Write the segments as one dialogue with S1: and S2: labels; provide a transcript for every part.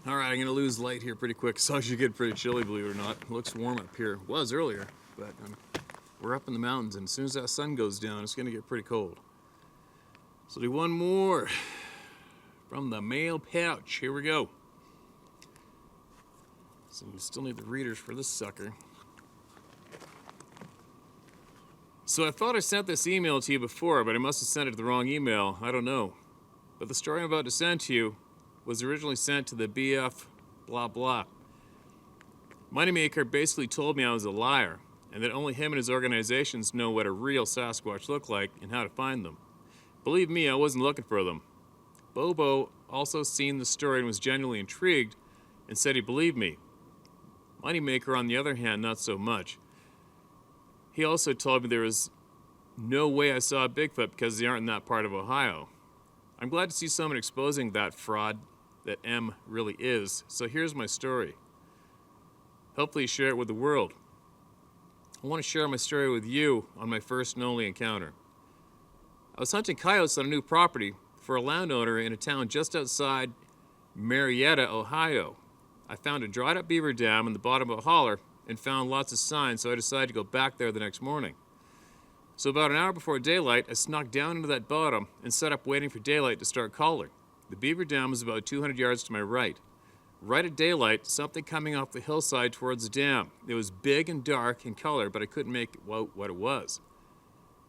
S1: All right, I'm gonna lose light here pretty quick. It's actually getting pretty chilly, believe it or not. It looks warm up here. It was earlier, but we're up in the mountains, and as soon as that sun goes down, it's gonna get pretty cold. So do one more from the mail pouch. Here we go. So we still need the readers for this sucker. So I thought I sent this email to you before, but I must have sent it to the wrong email. I don't know. But the story I'm about to send to you was originally sent to the BF blah blah. Moneymaker basically told me I was a liar, and that only him and his organizations know what a real Sasquatch look like and how to find them. Believe me, I wasn't looking for them. Bobo also seen the story and was genuinely intrigued and said he believed me. Moneymaker, on the other hand, not so much. He also told me there was no way I saw a Bigfoot because they aren't in that part of Ohio. I'm glad to see someone exposing that fraud that M really is. So here's my story. Hopefully share it with the world. I want to share my story with you on my first and only encounter. I was hunting coyotes on a new property for a landowner in a town just outside Marietta, Ohio. I found a dried up beaver dam in the bottom of a holler and found lots of signs, so I decided to go back there the next morning. So about an hour before daylight, I snuck down into that bottom and set up waiting for daylight to start calling. The beaver dam was about 200 yards to my right. Right at daylight, something coming off the hillside towards the dam. It was big and dark in color, but I couldn't make out what it was.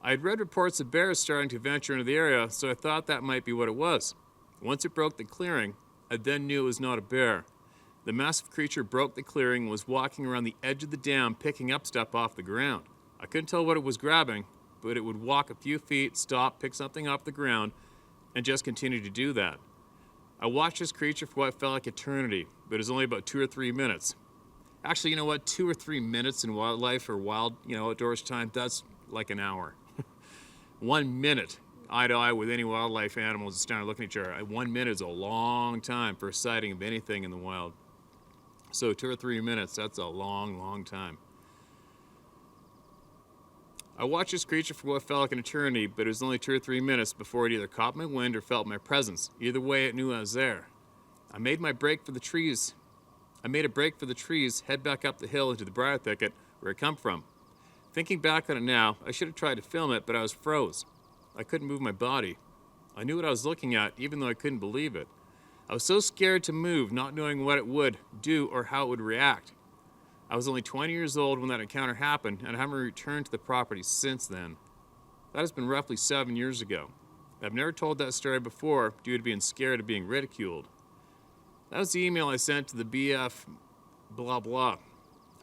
S1: I had read reports of bears starting to venture into the area, so I thought that might be what it was. Once it broke the clearing, I then knew it was not a bear. The massive creature broke the clearing and was walking around the edge of the dam, picking up stuff off the ground. I couldn't tell what it was grabbing, but it would walk a few feet, stop, pick something off the ground, and just continue to do that. I watched this creature for what felt like eternity, but it was only about 2 or 3 minutes. Actually, you know what? 2 or 3 minutes in wildlife or wild, outdoors time, that's like an hour. 1 minute, eye to eye with any wildlife animals just standing looking at each other. 1 minute is a long time for a sighting of anything in the wild. So 2 or 3 minutes, that's a long, long time. I watched this creature for what felt like an eternity, but it was only 2 or 3 minutes before it either caught my wind or felt my presence. Either way, it knew I was there. I made a break for the trees, head back up the hill into the briar thicket where it come from. Thinking back on it now, I should have tried to film it, but I was froze. I couldn't move my body. I knew what I was looking at, even though I couldn't believe it. I was so scared to move, not knowing what it would do or how it would react. I was only 20 years old when that encounter happened, and I haven't returned to the property since then. That has been roughly 7 years ago. I've never told that story before due to being scared of being ridiculed. That was the email I sent to the BF blah blah.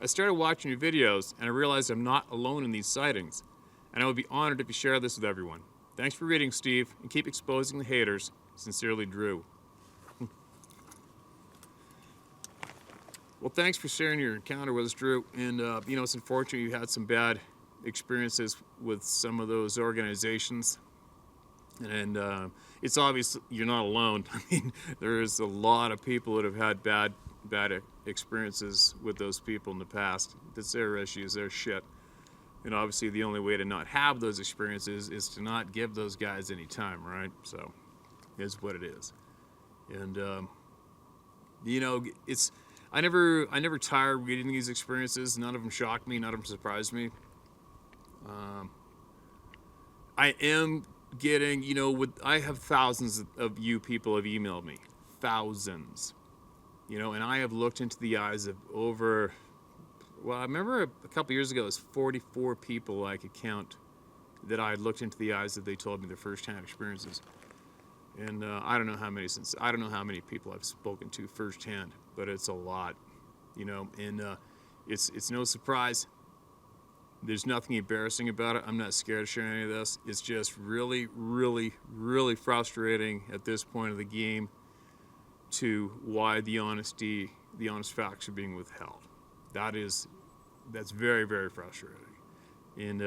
S1: I started watching your videos, and I realized I'm not alone in these sightings, and I would be honored if you share this with everyone. Thanks for reading, Steve, and keep exposing the haters. Sincerely, Drew. Well, thanks for sharing your encounter with us, Drew. And, it's unfortunate you had some bad experiences with some of those organizations. And it's obvious you're not alone. I mean, there's a lot of people that have had bad experiences with those people in the past. It's their issues, their shit. And obviously the only way to not have those experiences is to not give those guys any time, right? So, it's what it is. And, I never tire reading these experiences. None of them shocked me. None of them surprised me. I am getting, I have thousands of you people have emailed me. Thousands. And I have looked into the eyes of I remember a couple years ago, it was 44 people I could count that I had looked into the eyes that they told me their first-hand experiences. And I don't know how many people I've spoken to firsthand, but it's a lot, and it's no surprise. There's nothing embarrassing about it. I'm not scared to share any of this. It's just really, really, really frustrating at this point of the game to why the honest facts are being withheld. That's very, very frustrating. And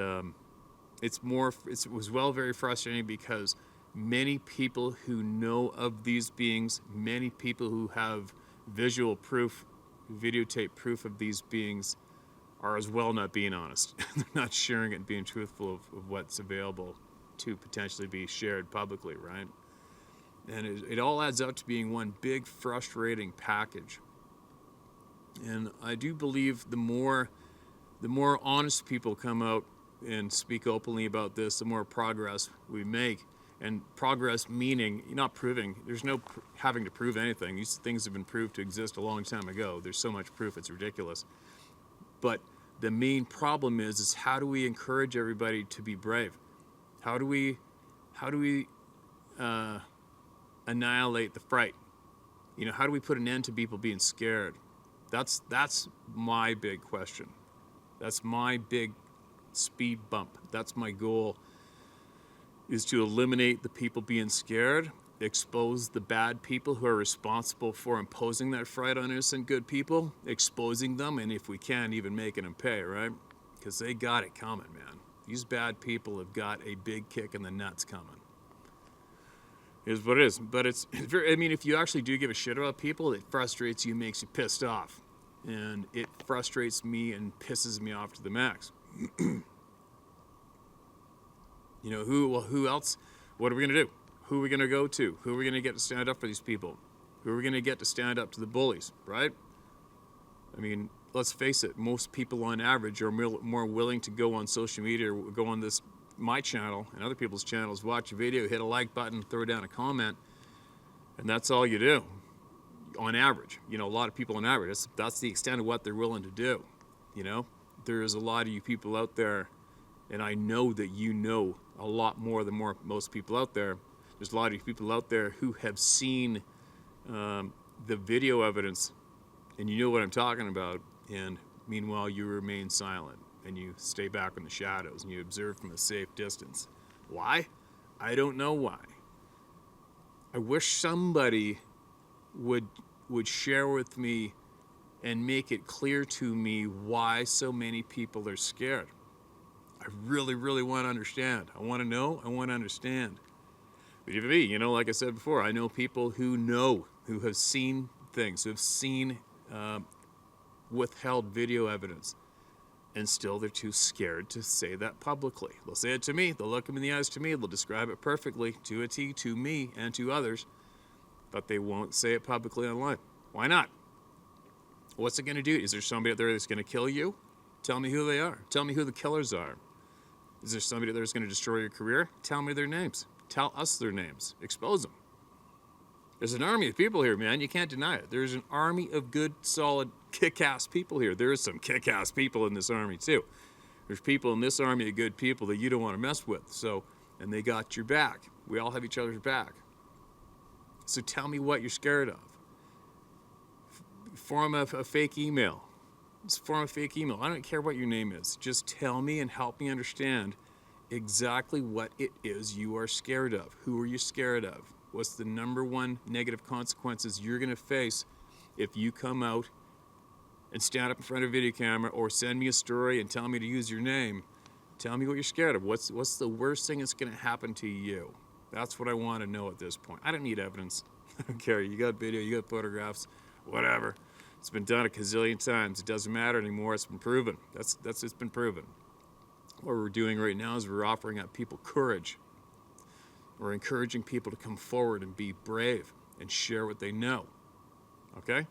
S1: it was very frustrating because many people who know of these beings, many people who have visual proof, videotape proof of these beings, are as well not being honest. They're not sharing it and being truthful of what's available to potentially be shared publicly, right? And it all adds up to being one big frustrating package. And I do believe the more honest people come out and speak openly about this, the more progress we make. And progress meaning not proving. There's no having to prove anything. These things have been proved to exist a long time ago. There's so much proof, it's ridiculous. But the main problem is how do we encourage everybody to be brave? How do we annihilate the fright? How do we put an end to people being scared? That's my big question. That's my big speed bump. That's my goal, is to eliminate the people being scared, expose the bad people who are responsible for imposing that fright on innocent good people, exposing them, and if we can, even making them pay, right? Because they got it coming, man. These bad people have got a big kick in the nuts coming. Is what it is. But it's very, if you actually do give a shit about people, it frustrates you, makes you pissed off. And it frustrates me and pisses me off to the max. Who else? What are we going to do? Who are we going to go to? Who are we going to get to stand up for these people? Who are we going to get to stand up to the bullies, right? Let's face it, most people on average are more willing to go on social media or go on my channel and other people's channels, watch a video, hit a like button, throw down a comment, and that's all you do. On average, a lot of people on average, that's the extent of what they're willing to do. There's a lot of you people out there, and I know that you know a lot more than most people out there. There's a lot of you people out there who have seen the video evidence, and you know what I'm talking about, and meanwhile you remain silent, and you stay back in the shadows, and you observe from a safe distance. Why? I don't know why. I wish somebody would share with me and make it clear to me why so many people are scared. I really, really want to understand. I want to know. I want to understand. But even me, like I said before, I know people who have seen things, who have seen withheld video evidence, and still they're too scared to say that publicly. They'll say it to me. They'll look them in the eyes to me. They'll describe it perfectly to a T to me and to others, but they won't say it publicly online. Why not? What's it going to do? Is there somebody out there that's going to kill you? Tell me who they are. Tell me who the killers are. Is there somebody out there that's going to destroy your career? Tell me their names. Tell us their names. Expose them. There's an army of people here, man. You can't deny it. There's an army of good, solid, kick-ass people here. There is some kick-ass people in this army, too. There's people in this army of good people that you don't want to mess with. And they got your back. We all have each other's back. So tell me what you're scared of. Form a fake email. Just form a fake email. I don't care what your name is. Just tell me and help me understand exactly what it is you are scared of. Who are you scared of? What's the number one negative consequences you're going to face if you come out and stand up in front of a video camera or send me a story and tell me to use your name? Tell me what you're scared of. What's the worst thing that's going to happen to you? That's what I want to know at this point. I don't need evidence. I don't care. You got video, you got photographs, whatever. It's been done a gazillion times. It doesn't matter anymore. It's been proven. It's been proven. What we're doing right now is we're offering up people courage. We're encouraging people to come forward and be brave and share what they know. Okay?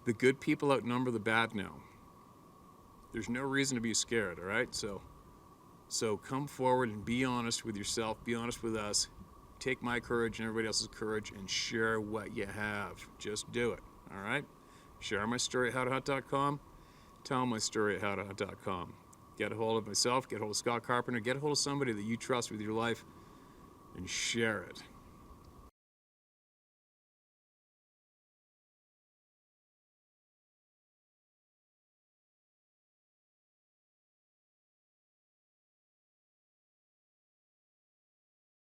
S1: The good people outnumber the bad now. There's no reason to be scared, all right? So come forward and be honest with yourself. Be honest with us. Take my courage and everybody else's courage and share what you have. Just do it, all right? Share my story at howtohunt.com. Tell my story at howtohunt.com. Get a hold of myself, get a hold of Scott Carpenter, get a hold of somebody that you trust with your life, and share it.